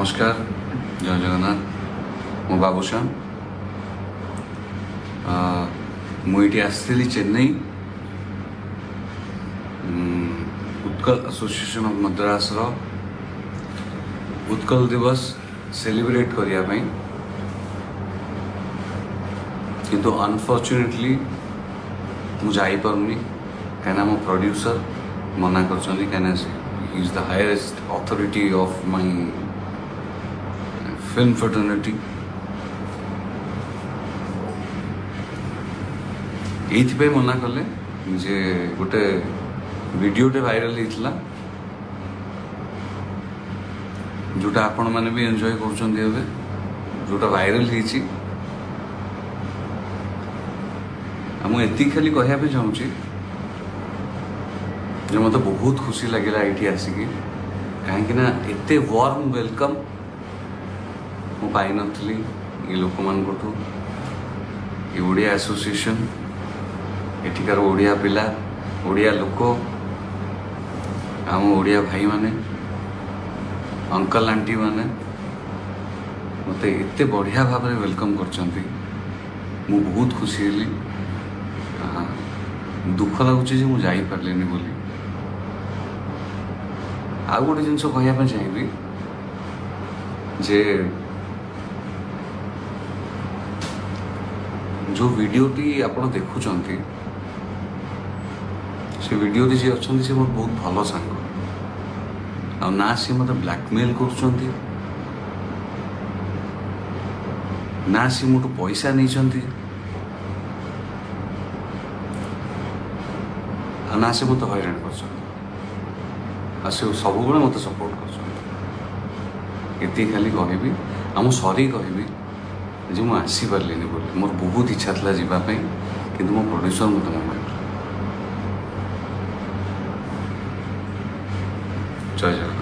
नमस्कार जय जगन्नाथ मो बाबूश्याम मुझे आसती चेन्नई उत्कल एसोसिएशन ऑफ मद्रास उत्कल दिवस सेलिब्रेट करने किंतु अनफॉर्चुनेटली मुझे पार्नी कहीं मो प्रोड्यूसर मना कर he is the highest authority of my film fraternity ये मना कले जे गोटे वीडियोटे वायरल होता जोटा आपण मैंने भी एंजॉय कर जोटा वायरल होती मुझे खाली कहवाई चाहूँगी मत बहुत खुशी लगे ये आसिकी कहीं एते वार्म वेलकम मु पाई नथली ये लोक मानकठू ये ओडिया एसोसिएशन एठिकार ओडिया पिला ओडिया लोक आम ओडिया भाई माने अंकल आंटी माने मत एते बढ़िया भाव में वेलकम करछंती मु बहुत खुशी हेली दुख लगुच मु जाई पारलेनी बोली आ गोटे जिन कहवाई चाहिए जे जो वीडियोटी आप देखुं से वीडियोटी जी अच्छा से मोर बहुत भल सांग ना सी मत ब्लैकमेल कर ना सी मोटू पैसा नहीं ना से मत हैरान कर सब मत सपोर्ट कर खाली कहबी आम सरी कहबी जे मुझे आसी पार्लिनी बोली मोर बहुत इच्छा था जावाई कि मो प्रोड्यूसर मत मना जय जगन्नाथ।